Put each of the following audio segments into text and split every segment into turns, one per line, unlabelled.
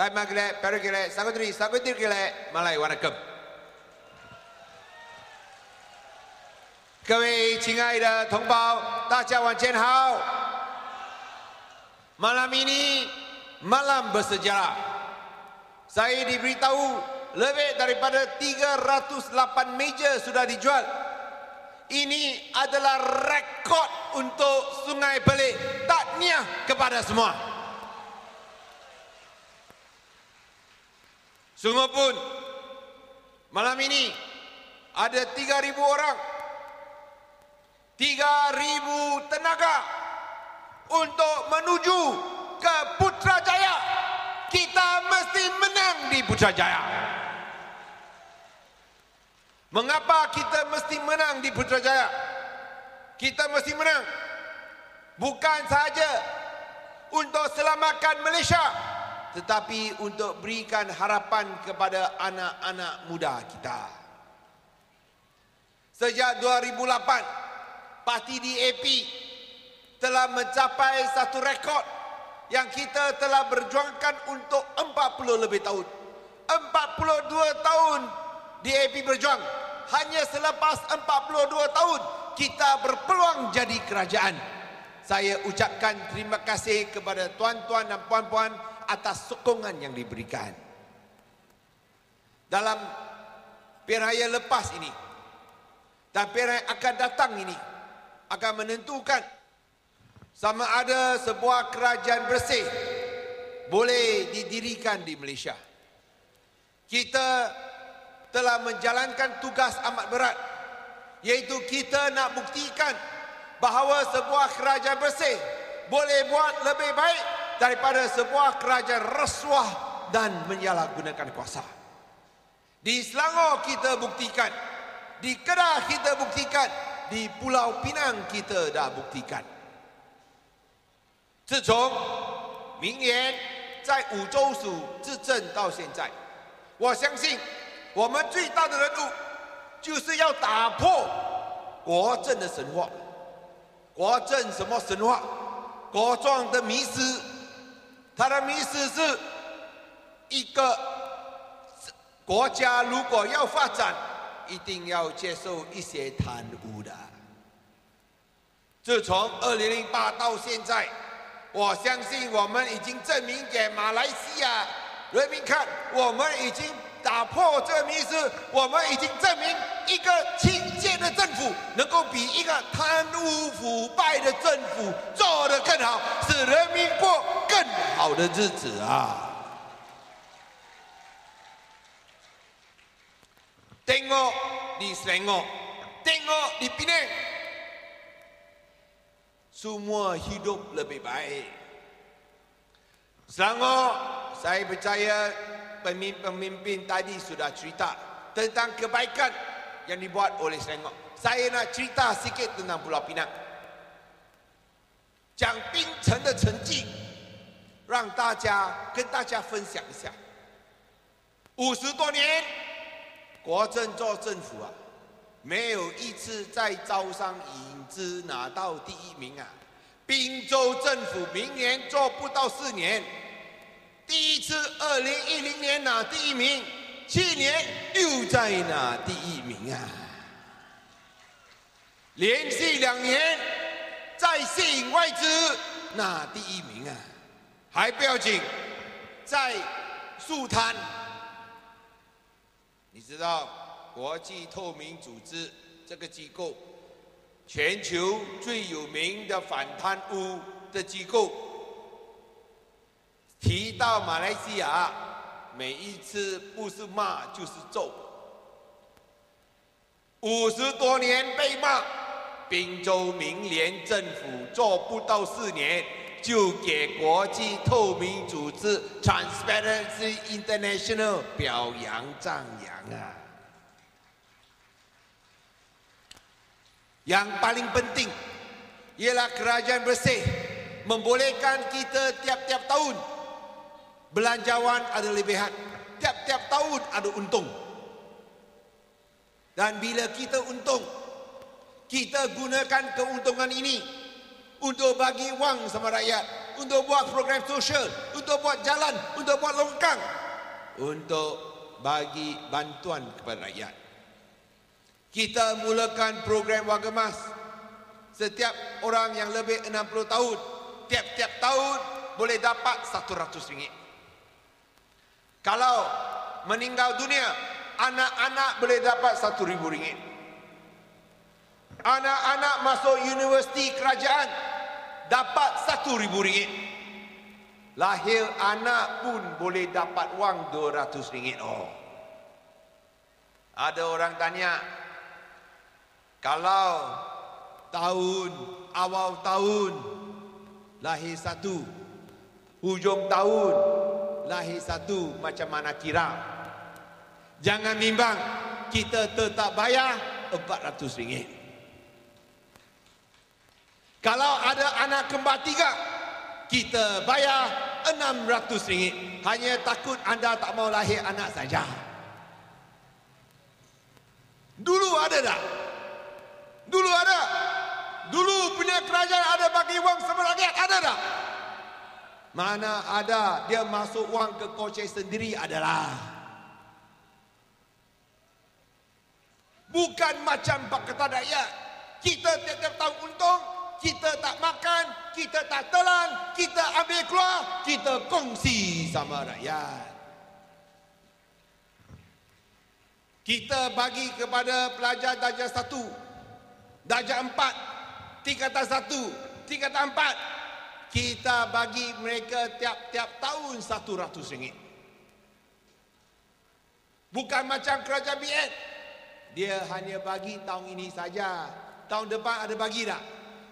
代码给来，表示给来，三个队给来，马来Wanakkam。各位亲爱的同胞，大家晚间好。Malam ini malam bersejarah. Saya diberitahu lebih daripada 308 meja sudah dijual. Ini adalah rekod untuk Sungai Belik. Tahniah kepada semua. Sungguh pun malam ini ada 3.000 orang, 3.000 tenaga untuk menuju ke Putrajaya. Kita mesti menang di Putrajaya. Mengapa kita mesti menang di Putrajaya? Kita mesti menang bukan sahaja untuk selamatkan Malaysia, tetapi untuk berikan harapan kepada anak-anak muda kita. Sejak 2008, parti DAP telah mencapai satu rekod yang kita telah berjuangkan untuk 40 lebih tahun. 42 tahun DAP berjuang. Hanya selepas 42 tahun kita berpeluang jadi kerajaan. Saya ucapkan terima kasih kepada tuan-tuan dan puan-puan atas sokongan yang diberikan. Dalam pilihan lepas ini dan pilihan akan datang ini akan menentukan sama ada sebuah kerajaan bersih boleh didirikan di Malaysia. Kita telah menjalankan tugas amat berat, iaitu kita nak buktikan bahawa sebuah kerajaan bersih boleh buat lebih baik daripada sebuah kerajaan rasuah dan menyalahgunakan kuasa. Di Selangor kita buktikan, di Kedah kita buktikan, di Pulau Pinang kita dah buktikan. 自从明年在五州署执政到现在，我相信我们最大的任务就是要打破国政的神话。国政什么神话？国状的迷思。他的迷思是一个国家如果要发展，一定要接受一些贪污的。自从2008到现在，我相信我们已经证明给马来西亚人民看，我们已经打破这个迷思，我们已经证明一个清洁的政府能够比一个贪污腐败的政府做得更好，使人民过更好的日子啊。Tengok di Selangor, tengok di Penang, semua hidup lebih baik. Selangor, saya percaya pemimpin tadi sudah cerita tentang kebaikan yang dibuat oleh Selangor. Saya nak cerita sikit tentang Pulau Pinang. 讲槟城的成绩，让大家跟大家分享一下。50多年，国政做政府啊，没有一次在招商引资拿到第1名啊。滨州政府明年做不到4年。第一次2010年拿第1名，去年又再拿第1名啊！连续2年再吸引外资拿第1名啊！还不要紧，在树滩，你知道国际透明组织这个机构，全球最有名的反贪污的机构。提到马来西亚，每一次不是骂就是揍。50多年被骂，滨州明联政府做不到4年，就给国际透明组织 Transparency International 表扬赞扬啊。Yang paling penting ialah kerajaan bersih membolehkan kita tiap-tiap tahun belanjawan ada lebihan, tiap-tiap tahun ada untung. Dan bila kita untung, kita gunakan keuntungan ini untuk bagi wang sama rakyat, untuk buat program sosial, untuk buat jalan, untuk buat longkang, untuk bagi bantuan kepada rakyat. Kita mulakan program Wang Emas. Setiap orang yang lebih 60 tahun, tiap-tiap tahun boleh dapat RM100. Kalau meninggal dunia, anak-anak boleh dapat RM1.000. Anak-anak masuk universiti kerajaan dapat RM1.000. Lahir anak pun boleh dapat wang RM200. Oh. Ada orang tanya, kalau awal tahun lahir satu, hujung tahun lahir satu, macam mana kira? Jangan bimbang, kita tetap bayar RM400. Kalau ada anak kembar 3, kita bayar RM600. Hanya takut anda tak mau lahir anak saja. Dulu ada tak? Dulu ada. Dulu punya kerajaan ada bagi wang sama rakyat, ada tak? Mana ada, dia masuk wang ke kocek sendiri adalah. Bukan macam Pakatan Rakyat. Kita tiap-tiap tahun untung, kita tak makan, kita tak telan, kita ambil keluar, kita kongsi sama rakyat. Kita bagi kepada pelajar darjah 1, darjah 4, tingkatan 1, tingkatan 4. Kita bagi mereka tiap-tiap tahun RM100. Bukan macam kerajaan BN. Dia hanya bagi tahun ini saja. Tahun depan ada bagi tak?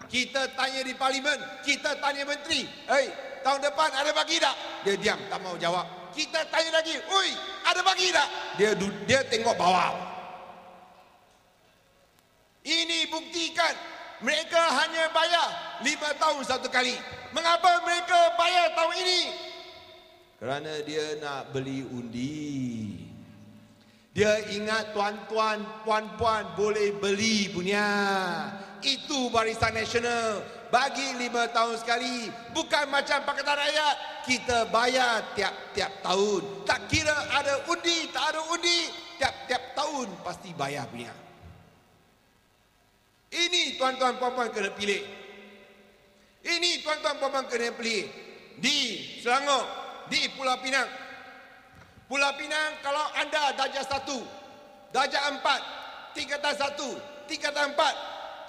Kita tanya di parlimen, kita tanya menteri, "Hei, tahun depan ada bagi tak?" Dia diam, tak mau jawab. Kita tanya lagi, "Oi, ada bagi tak?" Dia tengok bawah. Ini buktikan mereka hanya bayar 5 tahun satu kali. Mengapa mereka bayar tahun ini? Kerana dia nak beli undi. Dia ingat tuan-tuan, puan-puan boleh beli punya. Itu Barisan Nasional. Bagi 5 tahun sekali. Bukan macam Pakatan Rakyat. Kita bayar tiap-tiap tahun. Tak kira ada undi, tak ada undi. Tiap-tiap tahun pasti bayar punya. Ini tuan-tuan, puan-puan kena pilih. Ini tuan-tuan, puan-puan kena pilih. Di Selangor, di Pulau Pinang. Pulau Pinang, kalau anda darjah 1, darjah 4, tingkatan 1, tingkatan 4,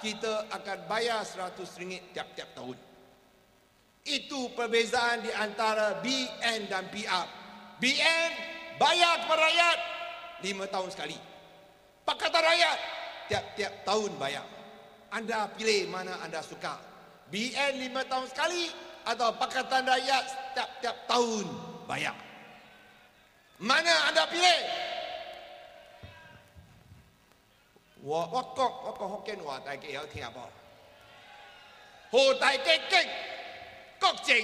kita akan bayar RM100 tiap-tiap tahun. Itu perbezaan di antara BN dan PR. BN bayar kepada rakyat 5 tahun sekali. Pakatan Rakyat tiap-tiap tahun bayar. Anda pilih mana anda suka. BN 5 tahun sekali atau Pakatan Rakyat tiap-tiap tahun bayar. Mana anda pilih? 我講福建話，大家有聽無？何大家激國政，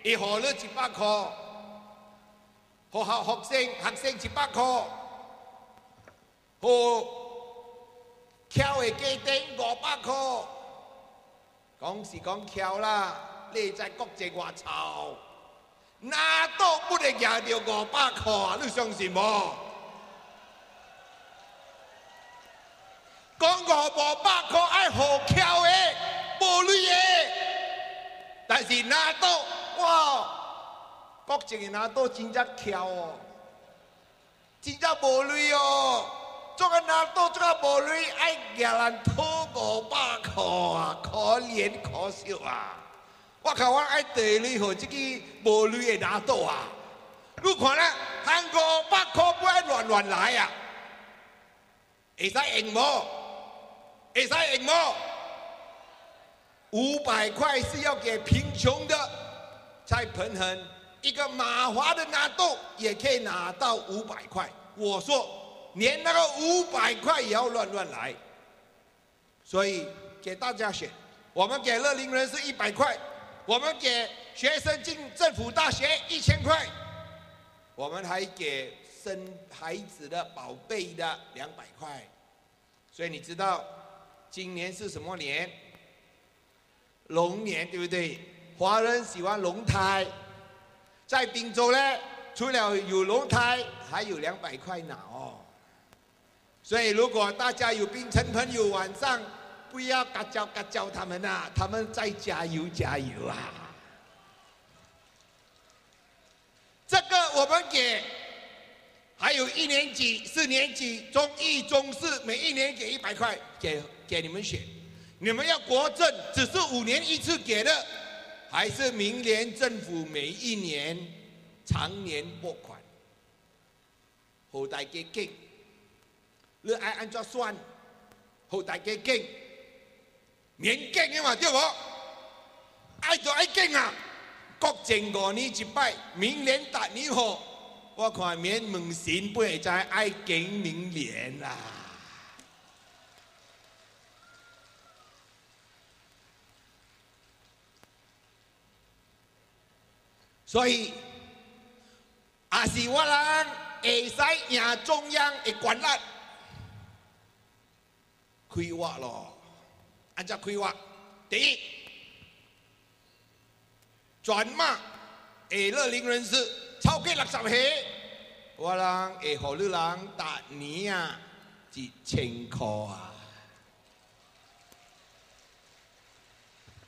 伊何你100塊？學校學生100塊？何翹嘅家丁500塊？講是講翹啦，你在國政話臭，哪都不能贏到500塊，你相信無？講500塊愛好翹嘅，無類嘅，但是哪都哇，國政嘅哪都真正翹哦，真正無類哦，做個哪都做個無類，愛贏人討500塊啊，可憐可笑啊！我靠，我愛地理和這個無類嘅哪都啊，你看啦，喊500塊不愛亂來啊，會使贏無？會使贏無？500塊是要給貧窮的才平衡，一個馬華的拿豆也可以拿到500塊。我說連那個500塊也要亂來，所以給大家選，我們給樂齡人士100塊，我們給學生進政府大學1000塊，我們還給生孩子的寶貝的200塊。所以你知道今年是什麼年？龍年，對不對？華人喜歡龍胎，在滨州呢，除了有龙台，还有200块拿哦。所以如果大家有槟城朋友，晚上不要嘎叫他们啊，他们在加油啊。这个我们给，还有1年级、4年级、中一、中四，每1年给100块，给你们选。你们要国政，只是5年1次给的，还是明年政府每1年常年拨款？好大家揀，你愛按怎算？好大家揀，免揀嘅嘛，對無？愛就愛揀啊！國政5年1擺，明年達年後，我看免問神不會再愛揀明年啦。所以，也是我人會使贏中央嘅權力，規劃咯。按照規劃，第一，轉碼嘅樂齡人士超過60歲，我人會予你人達年啊1000塊啊。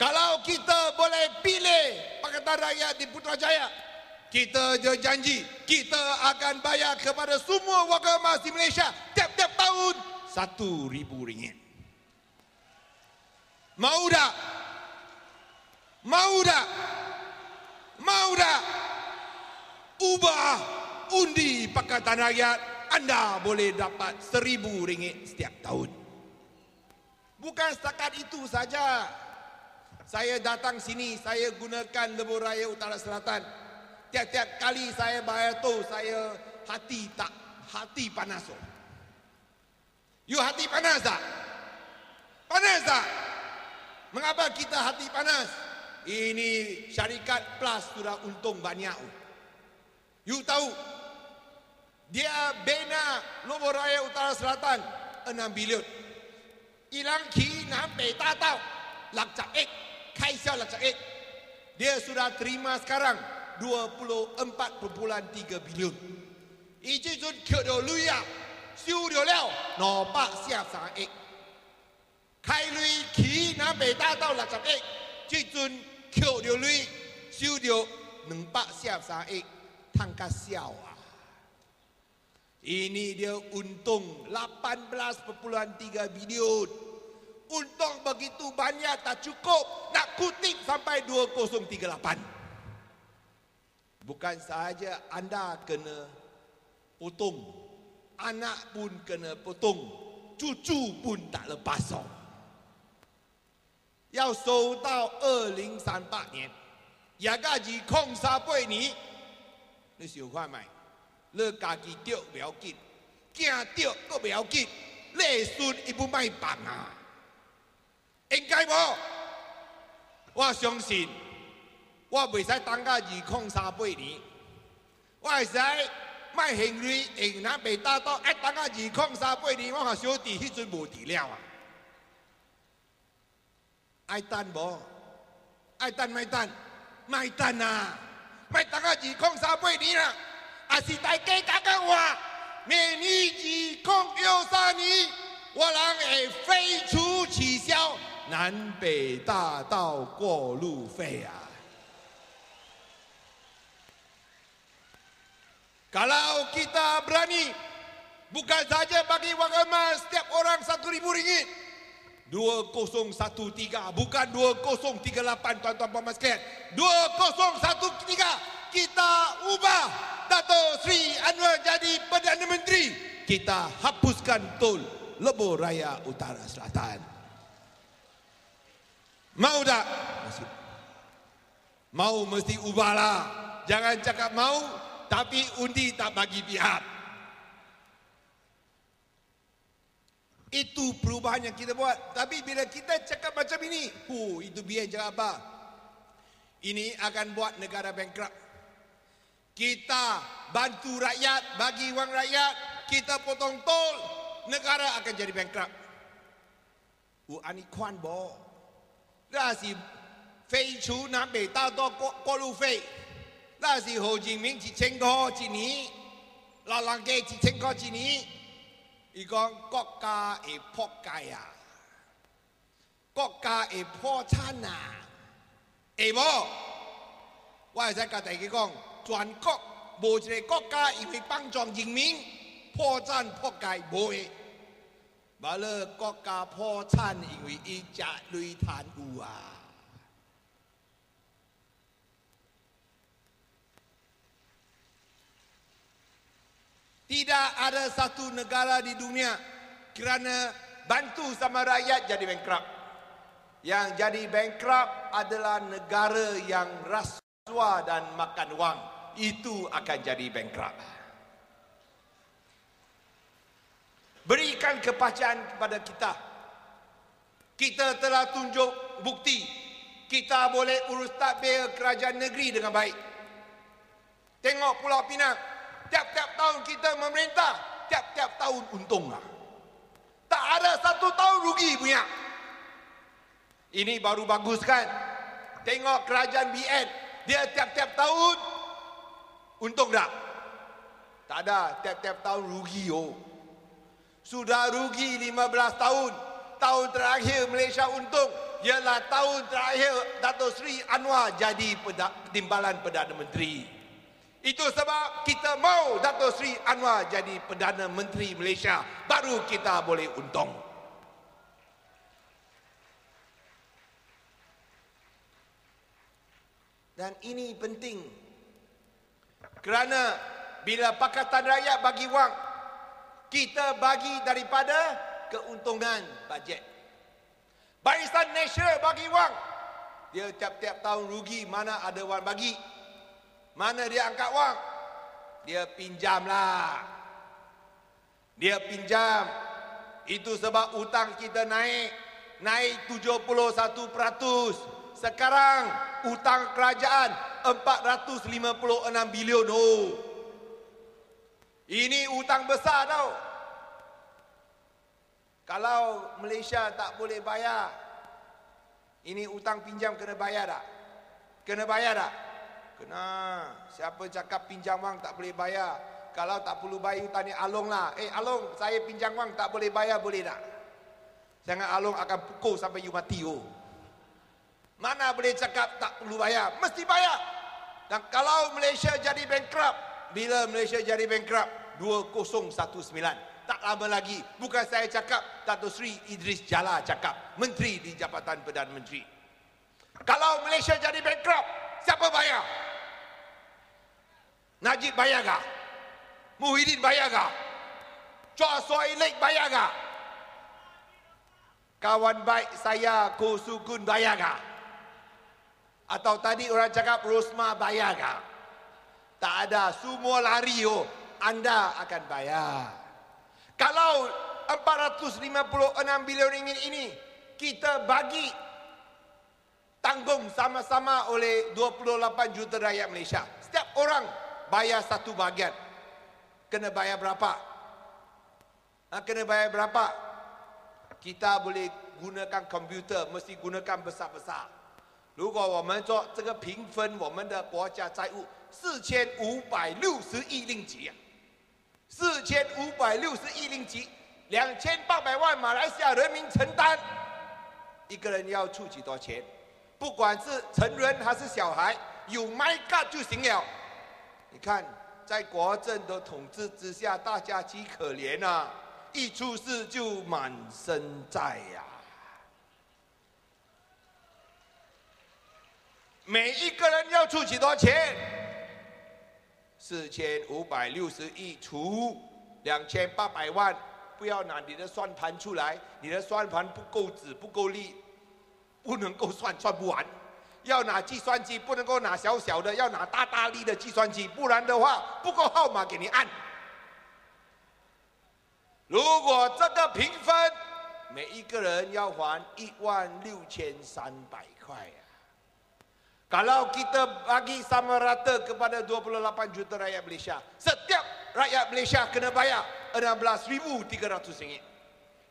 Kalau kita boleh pilih Pakatan Rakyat di Putrajaya, kita janji kita akan bayar kepada semua warga emas di Malaysia tiap-tiap tahun RM1,000. Mau tak? Mau tak? Mau tak? Ubah undi Pakatan Rakyat, anda boleh dapat RM1,000 setiap tahun. Bukan setakat itu saja. Saya datang sini, saya gunakan Lebuh Raya Utara Selatan. Tiap-tiap kali saya bayar tol, saya hati panas. You hati panas tak? Panas tak? Mengapa kita hati panas? Ini syarikat Plus sudah untung banyak. You tahu, dia bina Lebuh Raya Utara Selatan 6 bilion. Ilang ki nampai tak tahu. Lakcak ek. Kaisar Lakcak, dia sudah terima sekarang 24.3 bilion. Iji jun kyo dio lui ya, siu dio liao, no pa siap sang ek. Kai lui ki na bei da dao Lakcak ek, ji jun kyo dio lui, siu dio neng pa siap sang ek, tangka siao ah. Ini dia untung 18.3 bilion. Untung begitu banyak tak cukup nak kutip sampai 2038. Bukan sahaja anda kena potong, anak pun kena potong, cucu pun tak lepas. 要收到2038年，也个2038年，你想看卖？你家己着不要紧，囝着都不要紧，内孙伊不卖放啊！ 應該無，我相信我袂使等到2038年，我會使賣現瑞用咱袂達到，愛等到2038年，我和小弟迄陣無治了啊！愛等無？愛等賣等？賣等啊！賣等到2038年啊！也是大家講講話，明年2013年，我人會廢除取消 南北大道过路费啊 Kalau kita berani, bukan saja bagi warga emas setiap orang RM1,000, 2013, bukan 2038 tuan-tuan puan sekalian, 2013 kita ubah Dato' Sri Anwar jadi Perdana Menteri, kita hapuskan tol Lebuh Raya Utara Selatan. Mau tak? Mau mesti ubahlah. Jangan cakap mau, tapi undi tak bagi pihak. Itu perubahan yang kita buat. Tapi bila kita cakap macam ini, itu biar cakap apa? Ini akan buat negara bankrupt. Kita bantu rakyat, bagi wang rakyat, kita potong tol, negara akan jadi bankrupt. Ani kuan bo. 那是废除南北大道过路费，那是胡志明1000块一年，老人家1000块一年。伊讲国家会扑街啊，国家会破产啊，会无？我会使甲大家讲，全国无一个国家因为帮助人民破产扑街，无会。完了，国家破产因为伊食累贪污啊。Tidak ada satu negara di dunia kerana bantu sama rakyat jadi bankrupt. Yang jadi bankrupt adalah negara yang rasuah dan makan wang. Itu akan jadi bankrupt. Berikan kepercayaan kepada kita. Kita telah tunjuk bukti. Kita boleh urus tadbir kerajaan negeri dengan baik. Tengok Pulau Pinang. Tiap-tiap tahun kita memerintah, tiap-tiap tahun untung lah. Tak ada satu tahun rugi punya. Ini baru bagus kan? Tengok kerajaan BN, dia tiap-tiap tahun untung tak? Tak ada, tiap-tiap tahun rugi oh. Sudah rugi 15 tahun. Tahun terakhir Malaysia untung ialah tahun terakhir Dato' Seri Anwar jadi Timbalan Perdana Menteri. Itu sebab kita mau Dato' Seri Anwar jadi Perdana Menteri Malaysia. Baru kita boleh untung. Dan ini penting. Kerana bila Pakatan Rakyat bagi wang, kita bagi daripada keuntungan bajet. Barisan Nasional bagi wang, dia tiap-tiap tahun rugi, mana ada wang bagi. Mana dia angkat wang? Dia pinjam lah. Dia pinjam. Itu sebab hutang kita naik. Naik 71%. Sekarang hutang kerajaan 456 bilion. Oh. Ini hutang besar tau. Kalau Malaysia tak boleh bayar, ini hutang pinjam kena bayar tak? Kena bayar tak? Kena. Siapa cakap pinjam wang tak boleh bayar? Kalau tak perlu bayar, tanya Along lah. Along, saya pinjam wang tak boleh bayar, boleh tak? Jangan Along akan pukul sampai you mati. Oh. Mana boleh cakap tak perlu bayar? Mesti bayar. Dan kalau Malaysia jadi bankrupt, bila Malaysia jadi bankrupt? 2019. Tak lama lagi. Bukan saya cakap, Dato' Seri Idris Jala cakap. Menteri di Jabatan Perdana Menteri. Kalau Malaysia jadi bankrupt, siapa bayar? Najib bayar kah? Muhyiddin bayar kah? Chua Soe Lek bayar kah? Kawan baik saya Ko Sukun bayar kah? Atau tadi orang cakap Rosma bayar kah? Tak ada, semua lari oh. Anda akan bayar. Kalau 456 bilion ringgit ini kita bagi, tanggung sama-sama oleh 28 juta rakyat Malaysia. Setiap orang bayar satu bahagian. Kena bayar berapa? Kena bayar berapa? Kita boleh gunakan komputer, mesti gunakan besar-besar. 如果我们做这个评分，我们的国家债务4560亿令吉啊，4560亿令吉，2800万马来西亚人民承担，一个人要出几多钱？不管是成人还是小孩，有 My God 就行了。你看，在国政的统治之下，大家极可怜啊！一出事就满身债呀、每一个人要出几多钱？4560亿除2800万，不要拿你的算盘出来，你的算盘不够纸不够力，不能够算不完。要拿计算机不能够拿小小的，要拿大力的计算机，不然的话不够号码给你按。如果这个评分，每一个人要还16300块呀。Kalau kita bagi sama rata kepada 28 juta rakyat Malaysia, setiap rakyat Malaysia kena bayar 16,300 ringgit.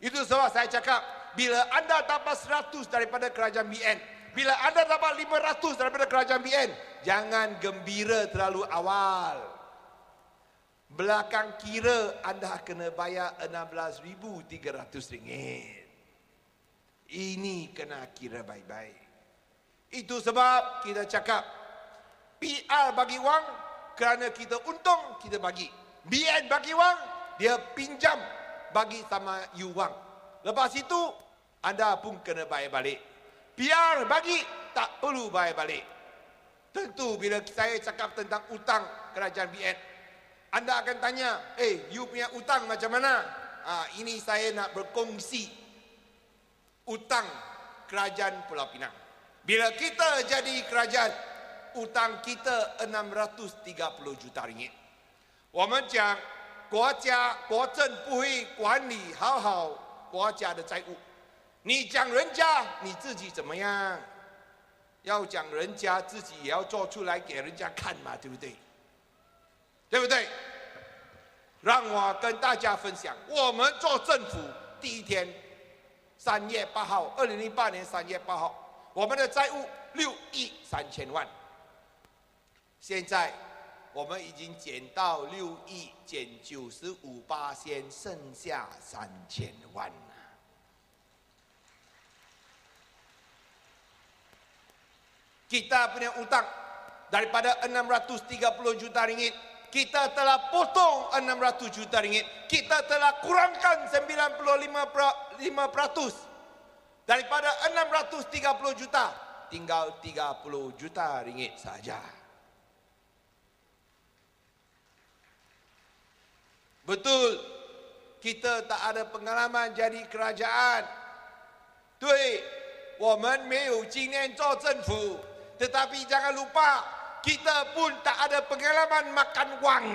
Itu sebab saya cakap, bila anda dapat 100 daripada kerajaan BN, Bila anda dapat 500 daripada kerajaan BN, jangan gembira terlalu awal. Belakang kira anda kena bayar RM16,300. Ini kena kira baik-baik. Itu sebab kita cakap PR bagi wang kerana kita untung, kita bagi. BN bagi wang, dia pinjam bagi sama you wang. Lepas itu anda pun kena bayar balik. PR bagi, tak perlu bayar balik. Tentu bila saya cakap tentang utang kerajaan BN, anda akan tanya, you punya utang macam mana? Ini saya nak berkongsi utang kerajaan Pulau Pinang. Bila kita jadi kerajaan, utang kita RM630 juta. 我们讲国政不会管理好好国家的债务。你讲人家，你自己怎么样？要讲人家，自己也要做出来给人家看嘛，对不对？对不对？让我跟大家分享，我们做政府第一天，3月8号，2008年3月8号，我们的债务6亿3千万。现在我们已经减到6亿减95%，剩下3000万。Kita punya utang daripada 630 juta ringgit, kita telah potong 600 juta ringgit. Kita telah kurangkan 95%. Daripada 630 juta, tinggal 30 juta ringgit saja. Betul, kita tak ada pengalaman jadi kerajaan. 对，我们没有经验做政府。Tetapi jangan lupa, kita pun tak ada pengalaman makan wang.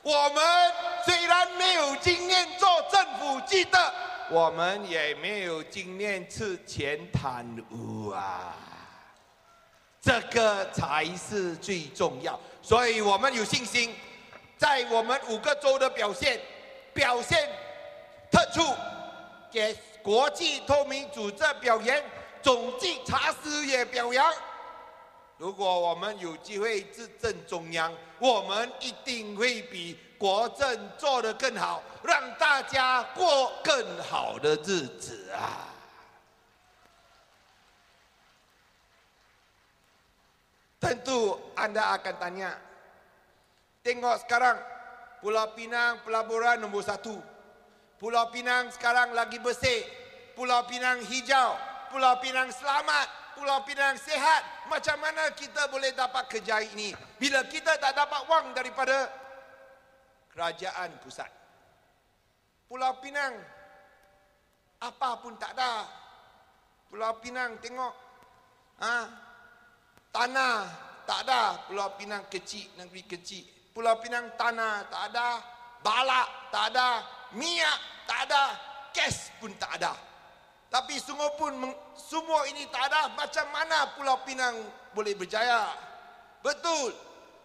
我们虽然没有经验做政府，记得我们也没有经验吃钱贪污啊，这个才是最重要。所以我们有信心，在我们5个州的表现特出，给国际透明组织表扬。总计查司也表扬，如果我们有机会执政中央，我们一定会比国政做得更好，让大家过更好的日子啊！ Tentu anda akan tanya, tengok sekarang Pulau Pinang pelaburan nombor 1. Pulau Pinang sekarang lagi bersih, Pulau Pinang hijau, Pulau Pinang selamat, Pulau Pinang sehat. Macam mana kita boleh dapat kerja ini bila kita tak dapat wang daripada kerajaan pusat? Pulau Pinang apa pun tak ada. Pulau Pinang tengok, tanah tak ada. Pulau Pinang kecil, negeri kecil. Pulau Pinang tanah tak ada, balak tak ada, minyak tak ada, gas pun tak ada. Tapi semua ini tak ada, macam mana Pulau Pinang boleh berjaya? Betul,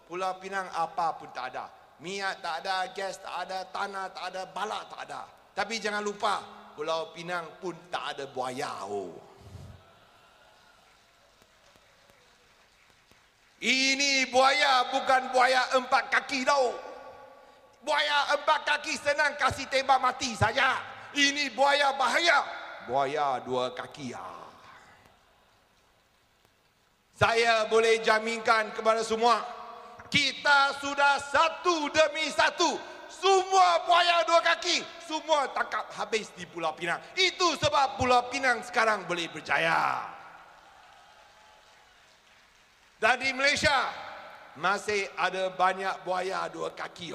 Pulau Pinang apa pun tak ada. Minyak tak ada, gas tak ada, tanah tak ada, balak tak ada. Tapi jangan lupa, Pulau Pinang pun tak ada buaya. Ini buaya bukan buaya 4 kaki tau. Buaya 4 kaki senang kasih tembak mati saja. Ini buaya bahaya. Buaya 2 kaki. Saya boleh jaminkan kepada semua, kita sudah satu demi satu, semua buaya 2 kaki, semua tangkap habis di Pulau Pinang. Itu sebab Pulau Pinang sekarang boleh berjaya. Dan di Malaysia masih ada banyak buaya 2 kaki.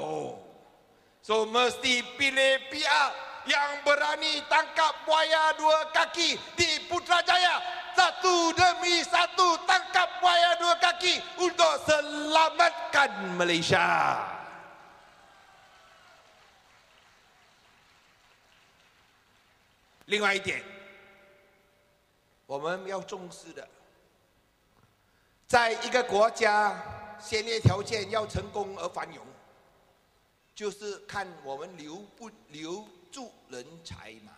So mesti pilih pihak yang berani tangkap buaya 2 kaki di Putrajaya. Satu demi satu tangkap buaya 2 kaki untuk selamatkan Malaysia.另外一点，我们要重视的，在一个国家先决条件要成功而繁荣，就是看我们留不留住人才嘛。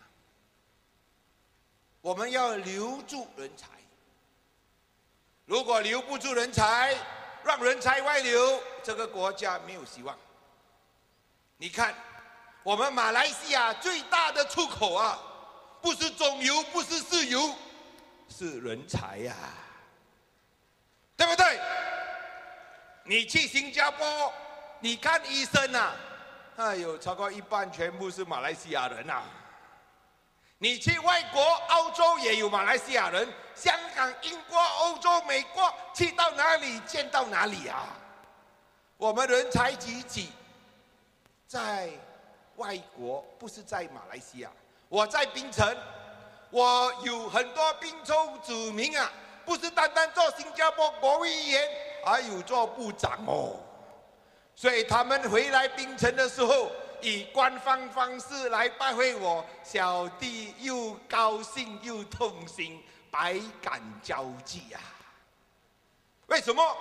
我们要留住人才。如果留不住人才，让人才外流，这个国家没有希望。你看，我们马来西亚最大的出口啊，不是中油，不是石油，是人才呀，对不对？你去新加坡，你看医生啊，哎呦，超过一半全部是马来西亚人啊。你去外国，澳洲也有马来西亚人，香港、英国、欧洲、美国，去到哪里见到哪里啊！我们人才济济，在外国，不是在马来西亚。我在槟城，我有很多槟州子民啊，不是单单做新加坡国会议员，还有做部长哦。所以他们回来槟城的时候，以官方方式来拜会我，小弟又高兴又痛心，百感交集啊！为什么？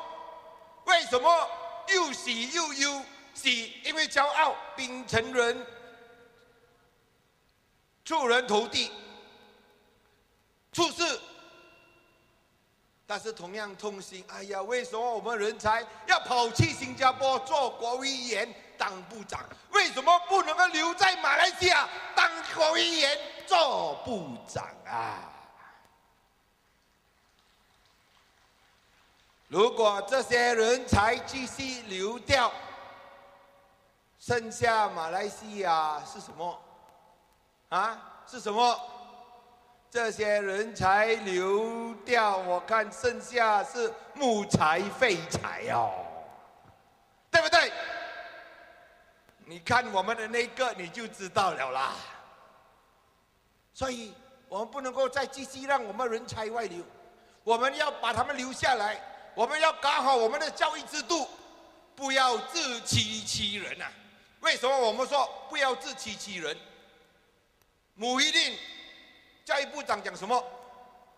为什么又喜又忧？喜，因为骄傲，槟城人出人头地，出事。但是同样痛心，哎呀，为什么我们人才要跑去新加坡做国会议员、当部长？为什么不能够留在马来西亚当国会议员、做部长啊？如果这些人才继续流掉，剩下马来西亚是什么？啊，是什么？这些人才流掉，我看剩下是木材废材哦，对不对？你看我们的那个，你就知道了啦。所以，我们不能够再继续让我们人才外流，我们要把他们留下来。我们要搞好我们的教育制度，不要自欺欺人啊！为什么我们说不要自欺欺人？穆希丁教育部长讲什么？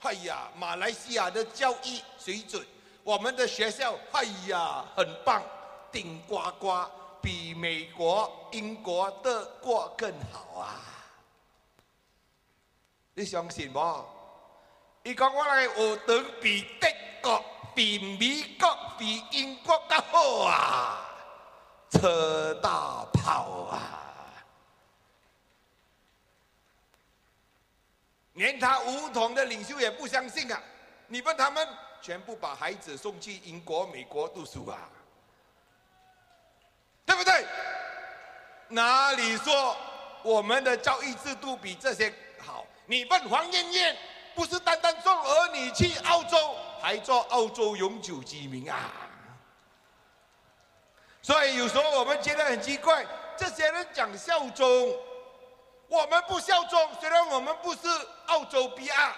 哎呀，马来西亚的教育水准，我们的学校，哎呀，很棒，顶呱呱，比美国、英国、德国更好啊！你相信不？伊讲我来学堂比德国、比美国、比英国较好啊，车大炮啊！连他武统的领袖也不相信啊！你问他们，全部把孩子送去英国、美国读书啊，对不对？哪里说我们的教育制度比这些好？你问黄燕燕，不是单单送儿女去澳洲，还做澳洲永久居民啊！所以有时候我们觉得很奇怪，这些人讲效忠。我们不效忠，虽然我们不是澳洲 PR，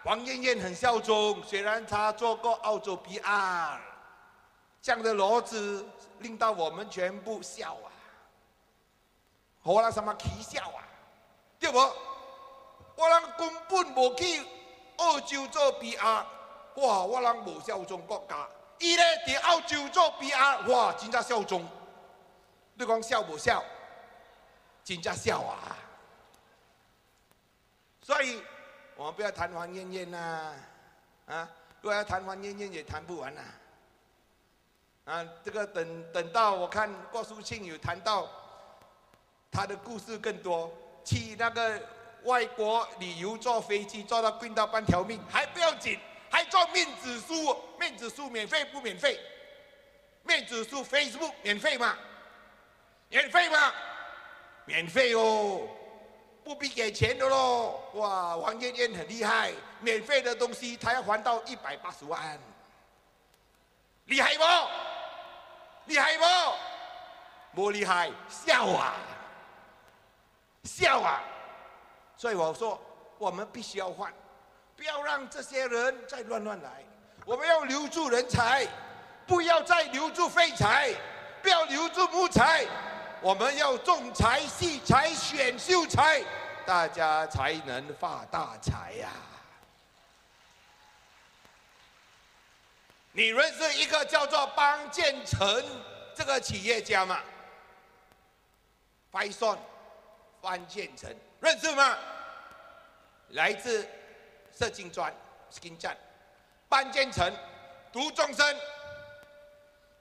黄燕燕很效忠，虽然她做过澳洲 PR， 这样的逻辑令到我们全部笑啊！好啦，什么起笑啊？对不？我人根本无去澳洲做 PR， 哇！我人无效忠国家，伊咧伫澳洲做 PR， 哇！真正效忠。你讲笑无笑？真正笑啊！所以，我们不要谈黄燕燕呐，啊，如果要谈黄燕燕也谈不完呐，啊，这个等到我看郭淑庆有谈到他的故事更多，去那个外国旅游坐飞机坐到晕到半条命还不要紧，还做面子书，面子书免费不免费？面子书 Facebook 免费吗？免费吗？免费哦。不必给钱的咯，哇！黄燕燕很厉害，免费的东西她要还到180万，厉害不？厉害不？不厉害，笑啊，笑啊！所以我说，我们必须要换，不要让这些人再乱来。我们要留住人才，不要再留住废材，不要留住木材。我们要重才、细才、选秀才，大家才能发大财呀！你认识一个叫做邦建成这个企业家吗？邦建成认识吗？来自射精专、skin 站，班建成读中生，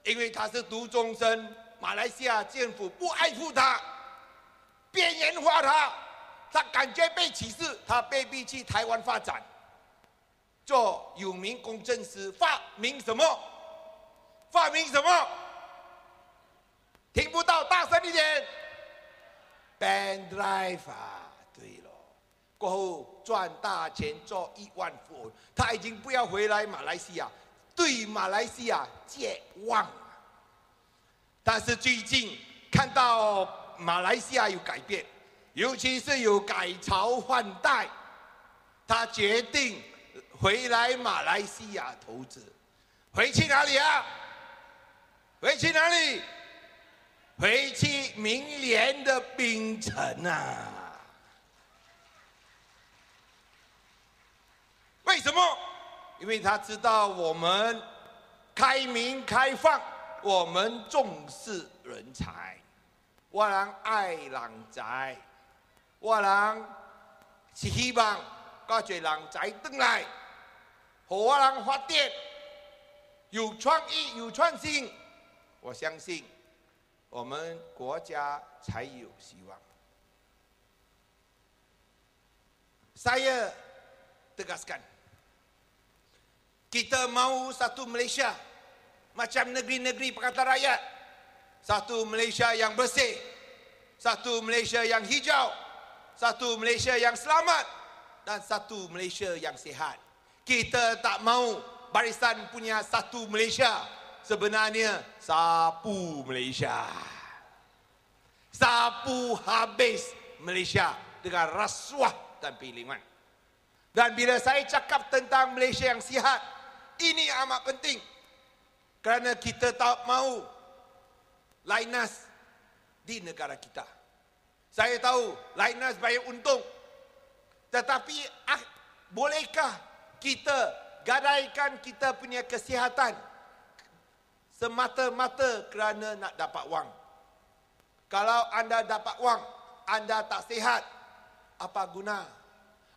因为他是读中生，马来西亚政府不爱护他，边缘化他，他感觉被歧视，他被逼去台湾发展，做有名工程师，发明什么？发明什么？听不到，大声一点。Pen drive 啊，对了，过后赚大钱，做亿万富翁，他已经不要回来马来西亚，对马来西亚绝望。但是最近看到马来西亚有改变，尤其是有改朝换代，他决定回来马来西亚投资。回去哪里啊？回去哪里？回去明年的槟城啊！为什么？因为他知道我们开明开放，我们重视人才。我人爱人才，我人是希望多少人才回来，和我人发展，有创意、有创新。我相信。我们国家才有希望。Saya tegaskan, kita mau satu Malaysia macam negeri-negeri Pakatan Rakyat, satu Malaysia yang bersih, satu Malaysia yang hijau, satu Malaysia yang selamat, dan satu Malaysia yang sihat. Kita tak mau barisan punya satu Malaysia. Sebenarnya sapu Malaysia. Sapu habis Malaysia dengan rasuah dan pilihan. Dan bila saya cakap tentang Malaysia yang sihat, ini amat penting. Kerana kita tak mahu lainas di negara kita. Saya tahu lainas banyak untung. Tetapi bolehkah kita gadaikan kita punya kesihatan semata-mata kerana nak dapat wang? Kalau anda dapat wang, anda tak sihat, apa guna?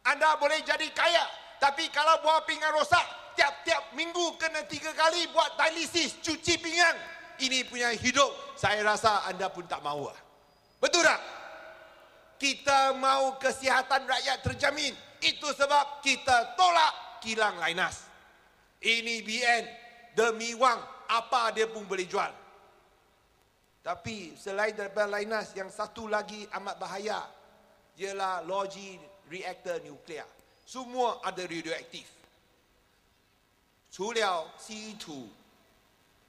Anda boleh jadi kaya, tapi kalau buah pinggan rosak, tiap-tiap minggu kena 3 kali buat dialisis, cuci pinggan. Ini punya hidup, saya rasa anda pun tak mahu. Betul tak? Kita mahu kesihatan rakyat terjamin. Itu sebab kita tolak kilang lainas. Ini BN, demi wang. Apa dia pun boleh jual. Tapi selain daripada lainas, yang satu lagi amat bahaya ialah logi reaktor nuklear. Semua ada radioaktif. 除了稀土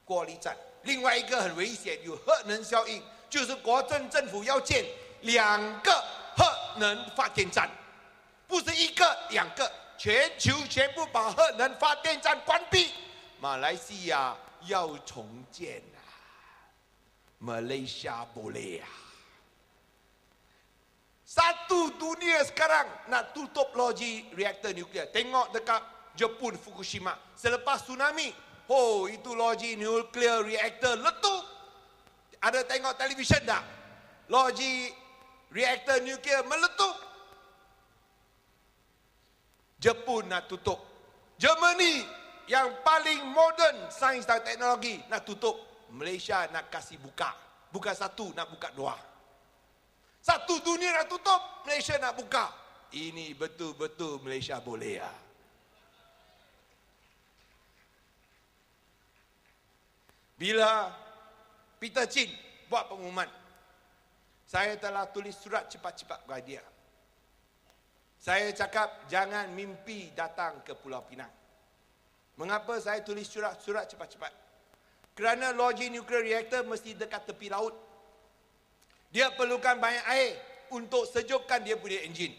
过滤站，另外一个很危险，有核能效应，就是国政政府要建2个核能发电站，不是1个、2个，全球全部把核能发电站关闭。马来西亚要重建啊 Malaysia boleh ah. Satu dunia sekarang nak tutup logi reaktor nuklear. Tengok dekat Jepun Fukushima selepas tsunami, oh itu logi nuklear reaktor letup. Ada tengok televisyen tak? Logi reaktor nuklear meletup. Jepun nak tutup. Germany yang paling moden sains dan teknologi nak tutup. Malaysia nak kasih buka. Bukan satu, nak buka 2. Satu dunia nak tutup, Malaysia nak buka. Ini betul-betul Malaysia boleh ya. Bila Peter Chin buat pengumuman, saya telah tulis surat cepat-cepat kepada dia. Saya cakap jangan mimpi datang ke Pulau Pinang. Mengapa saya tulis surat cepat-cepat? Kerana logi nuklear reaktor mesti dekat tepi laut. Dia perlukan banyak air untuk sejukkan dia punya enjin.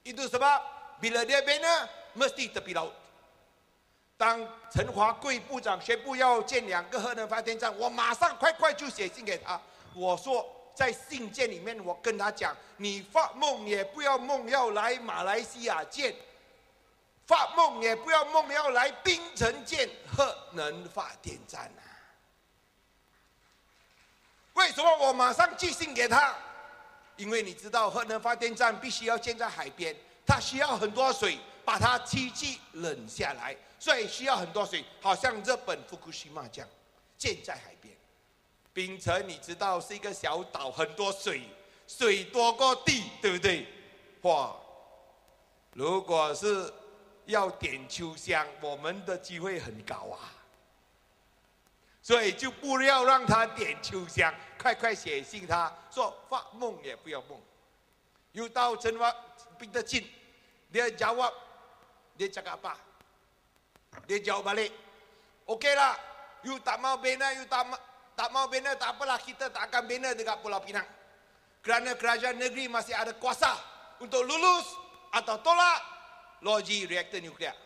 Itu sebab bila dia bina, mesti tepi laut. 当陈华贵部长宣布要建2个核能发电站，我马上快就写信给他。我说在信件里面，我跟他讲，你发梦也不要梦要来马来西亚建。 发梦也不要梦要来槟城建核能发电站啊！为什么我马上寄信给他？因为你知道核能发电站必须要建在海边，它需要很多水，把它机器冷下来，所以需要很多水，好像日本福岛这样，建在海边。槟城你知道是一个小岛，很多水，水多过地，对不对？哇！如果是要点秋香，我们的机会很高啊。所以就不要让他点秋香，快快写信他说发梦也不要梦。又到陈华冰的进，dia jawab, dia cakap apa? Dia jawab balik, okeylah, you tak mau bina, you tak mau bina, tak apalah, kita tak akan bina dekat Pulau Pinang. Kerana kerajaan negeri masih ada kuasa untuk lulus atau tolak logi reaktor nuklear.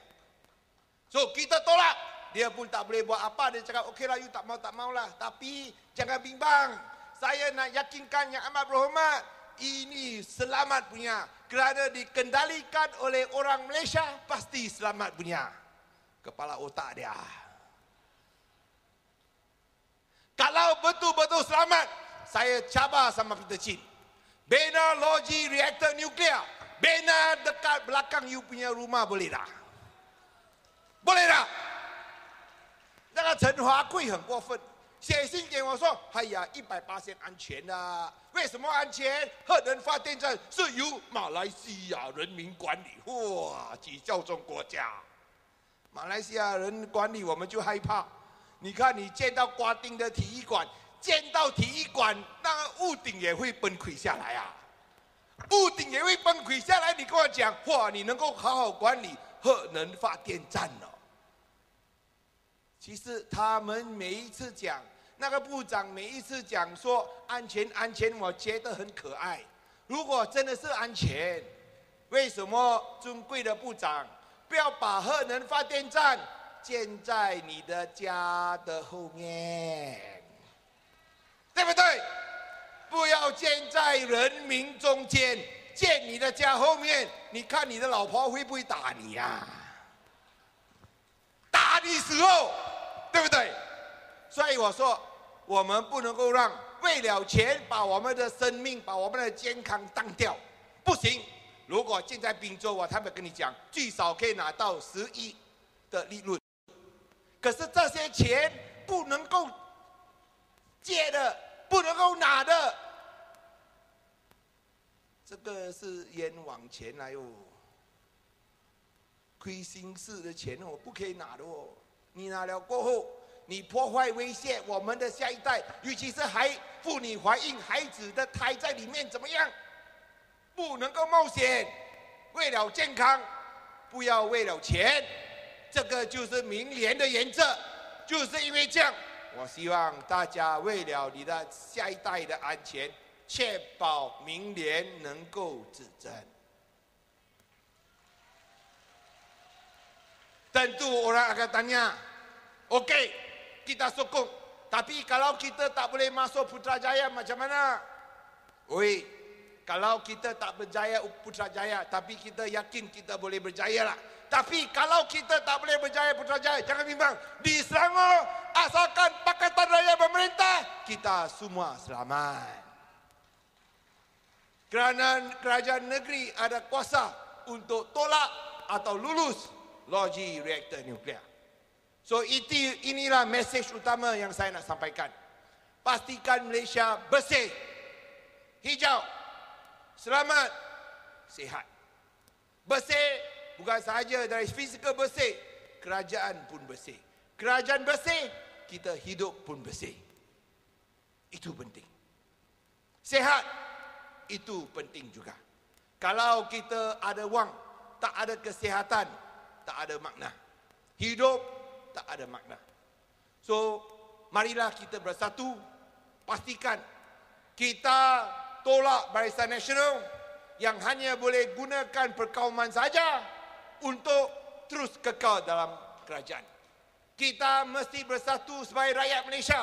So kita tolak, dia pun tak boleh buat apa. Dia cakap okeylah, you tak maulah, tapi jangan bimbang. Saya nak yakinkan yang amat berhormat, ini selamat punya. Kerana dikendalikan oleh orang Malaysia, pasti selamat punya. Kepala otak dia. Kalau betul-betul selamat, saya cabar sama Peter Chin. Bina logi reaktor nuklear. Bina dekat belakang you punya rumah, boleh tak? Boleh tak? 那个陈华贵很过分，写信给我说：“哎呀，100%安全啊！为什么安全？核能发电站是由马来西亚人民管理，哇，举教中国家。马来西亚人管理，我们就害怕。你看，你建到瓜丁的体育馆，建到体育馆，那个屋顶也会崩溃下来啊！屋顶也会崩溃下来。你跟我讲，哇，你能够好好管理核能发电站哦？”其实他们每一次讲，那个部长每一次讲说安全安全，我觉得很可爱。如果真的是安全，为什么尊贵的部长不要把核能发电站建在你的家的后面？对不对？不要建在人民中间，建你的家后面。你看你的老婆会不会打你呀？打你时候，对不对？所以我说，我们不能够让为了钱把我们的生命、把我们的健康当掉，不行。如果建在滨州，我他们跟你讲，最少可以拿到10亿的利润。可是这些钱不能够借的，不能够拿的，这个是冤枉钱来哦。亏心事的钱哦，不可以拿的哦。你拿了过后，你破坏威胁我们的下一代，尤其是妇女怀孕孩子的胎在里面怎么样？不能够冒险，为了健康，不要为了钱。这个就是明年的原则，就是因为这样，我希望大家为了你的下一代的安全，确保明年能够执政。Tentu orang akan tanya, okey, kita sokong. Tapi kalau kita tak boleh masuk Putrajaya macam mana? Oi, kalau kita tak berjaya Putrajaya, tapi kita yakin kita boleh berjaya lah. Tapi kalau kita tak boleh berjaya Putrajaya, jangan bimbang. Di Selangor, asalkan Pakatan Rakyat Pemerintah, kita semua selamat. Kerana kerajaan negeri ada kuasa untuk tolak atau lulus logi reaktor nuklear. So inilah mesej utama yang saya nak sampaikan. Pastikan Malaysia bersih, hijau, selamat, sihat. Bersih bukan sahaja dari fizikal bersih, kerajaan pun bersih. Kerajaan bersih, kita hidup pun bersih. Itu penting. Sihat, itu penting juga. Kalau kita ada wang, tak ada kesihatan, tak ada makna. Hidup tak ada makna. So, marilah kita bersatu, pastikan kita tolak Barisan Nasional yang hanya boleh gunakan perkauman saja untuk terus kekal dalam kerajaan. Kita mesti bersatu sebagai rakyat Malaysia.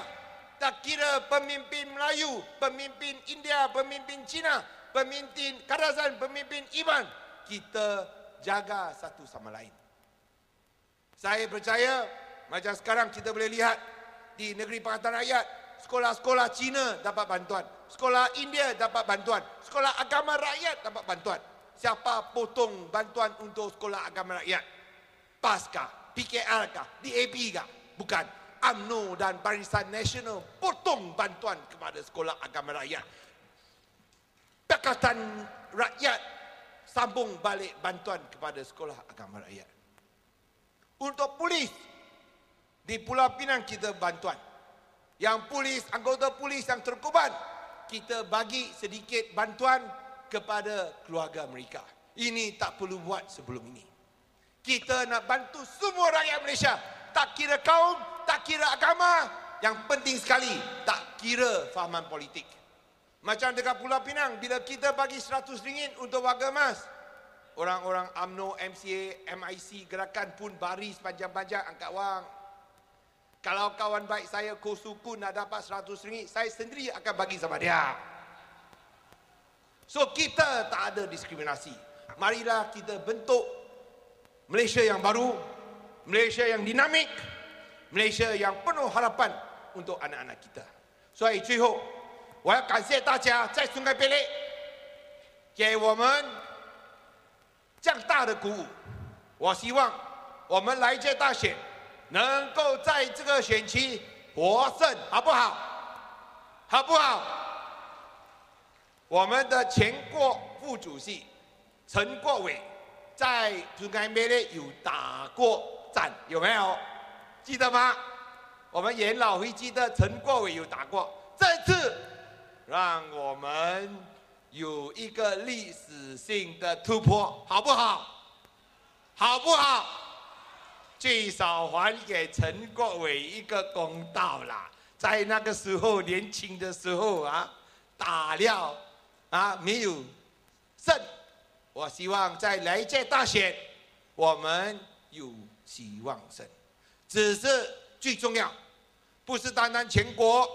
Tak kira pemimpin Melayu, pemimpin India, pemimpin Cina, pemimpin Kadazan, pemimpin Iban. Kita jaga satu sama lain. Saya percaya macam sekarang kita boleh lihat di negeri Pakatan Rakyat, sekolah-sekolah Cina dapat bantuan, sekolah India dapat bantuan, sekolah agama rakyat dapat bantuan. siapa potong bantuan untuk sekolah agama rakyat? PAS kah? PKR kah? DAP kah? Bukan. UMNO dan Barisan Nasional potong bantuan kepada sekolah agama rakyat. Pakatan Rakyat sambung balik bantuan kepada sekolah agama rakyat. Untuk polis di Pulau Pinang kita bantuan. Yang polis, anggota polis yang terkorban, kita bagi sedikit bantuan kepada keluarga mereka. Ini tak perlu buat sebelum ini. Kita nak bantu semua rakyat Malaysia. Tak kira kaum, tak kira agama. Yang penting sekali, tak kira fahaman politik. Macam dekat Pulau Pinang, bila kita bagi RM100 untuk warga emas, orang-orang UMNO, MCA, MIC, gerakan pun baris panjang-panjang angkat wang. Kalau kawan baik saya Kosuku nak dapat RM100, saya sendiri akan bagi sama dia. So kita tak ada diskriminasi. Marilah kita bentuk Malaysia yang baru, Malaysia yang dinamik, Malaysia yang penuh harapan untuk anak-anak kita. 所以最后，我要感谢大家在松开贝勒给我们这样大的鼓舞。我希望我们来届大选能够在这个选期获胜，好不好？好不好？我们的前国副主席陈国伟在松开贝勒有打过战，有没有？记得吗？我们元老会记得陈国伟有打过。这次让我们有一个历史性的突破，好不好？好不好？最少还给陈国伟一个公道啦！在那个时候年轻的时候啊，打了啊没有胜。我希望在来届大选，我们有希望胜。只是最重要，不是单单全国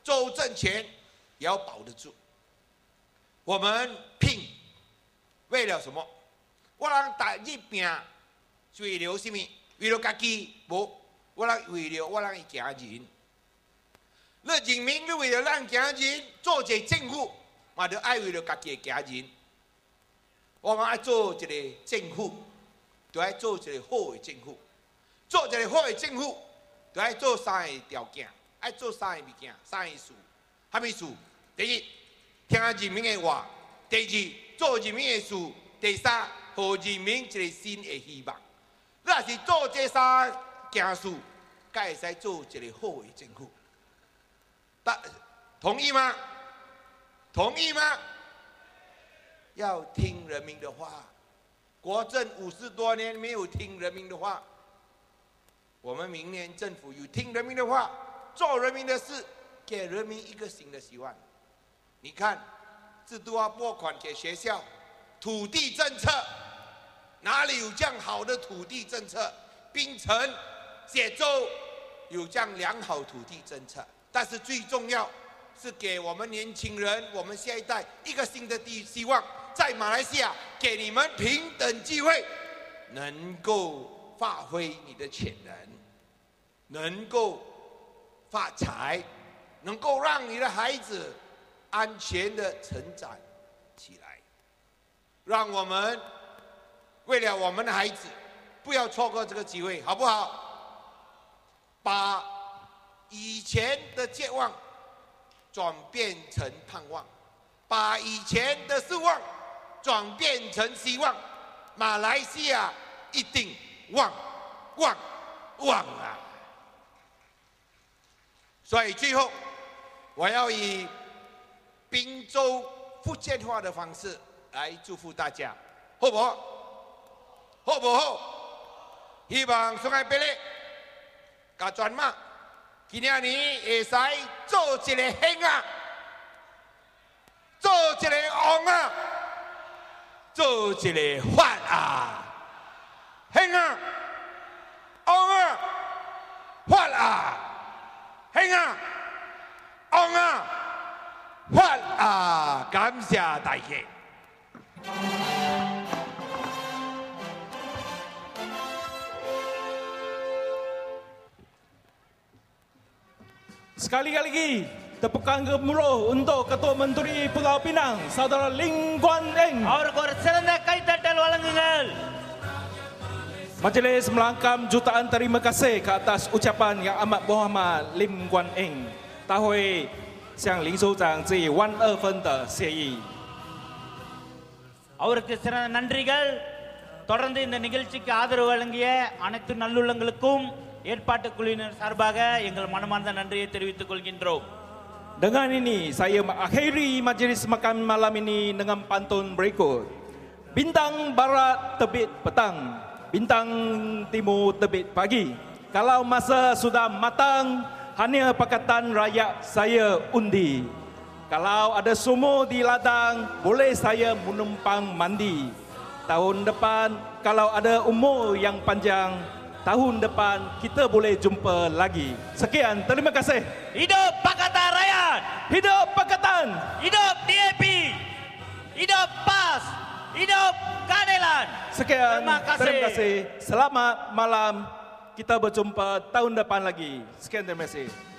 州政权也要保得住。我们拼，为了什么？我人打一拼，是为了什么？为了自己，无，我人为了我人一家人。你人民你为了咱家人做一个政府，嘛就爱为了自己的家人。我们爱做一个政府，就爱做一个好的政府。做一个好的政府，就爱做三个条件，爱做三个物件，三个事。什么事？第一，听人民的话；第二，做人民的事；第三，给人民一个新的希望。你若是做这三件事，才会使做一个好的政府。同意吗？同意吗？要听人民的话。国政50多年没有听人民的话。我们明年政府有听人民的话，做人民的事，给人民一个新的希望。你看，制度要拨款给学校，土地政策哪里有这样好的土地政策？槟城、谢州有这样良好土地政策，但是最重要是给我们年轻人、我们下一代一个新的希望。在马来西亚，给你们平等机会，能够发挥你的潜能，能够发财，能够让你的孩子安全的成长起来。让我们为了我们的孩子，不要错过这个机会，好不好？把以前的绝望转变成盼望，把以前的失望转变成希望。马来西亚一定旺旺旺啊！所以最后，我要以滨州福建话的方式来祝福大家，好不好？好不好？希望松爱贝勒甲全马今年会使做一个兴啊，做一个旺啊，做一个发啊！兴啊，旺啊，發啊，興啊，旺啊，發啊！感謝大家。
Sekali lagi Tepukan gemuruh untuk Ketua Menteri Pulau Pinang, Saudara Lim Guan Eng.
அவருக்கு ஒரு சிறந்த கைத்தட்டல் வழங்குங்கள்.
Majlis melangkam jutaan terima kasih ke atas ucapan yang amat berhormat Lim Guan Eng. 大会向林首长致以12分的谢意。
அவருக்கு சிறந்த நன்றிகள். தொடர்ந்து இந்த நிகழ்ச்சிக்கு ஆதரவு வழங்கிய அனைத்து நல்லுள்ளங்களுக்கும் ஏற்பாட்டு குழுவினர் சார்பாக எங்கள் மனமார்ந்த நன்றியை தெரிவித்துக் கொள்கின்றோம்.
Dengan ini saya mengakhiri majlis makan malam ini dengan pantun berikut. Bintang barat terbit petang, bintang timur terbit pagi. Kalau masa sudah matang, hanya Pakatan Rakyat saya undi. Kalau ada sumur di ladang, boleh saya menumpang mandi. Tahun depan, kalau ada umur yang panjang, tahun depan kita boleh jumpa lagi. Sekian, terima kasih.
Hidup Pakatan Rakyat!
Hidup Pakatan!
Hidup DAP! Hidup PAS! Hidup keadilan!
Sekian,
Terima kasih.
Selamat malam. Kita berjumpa tahun depan lagi. Sekian, terima kasih.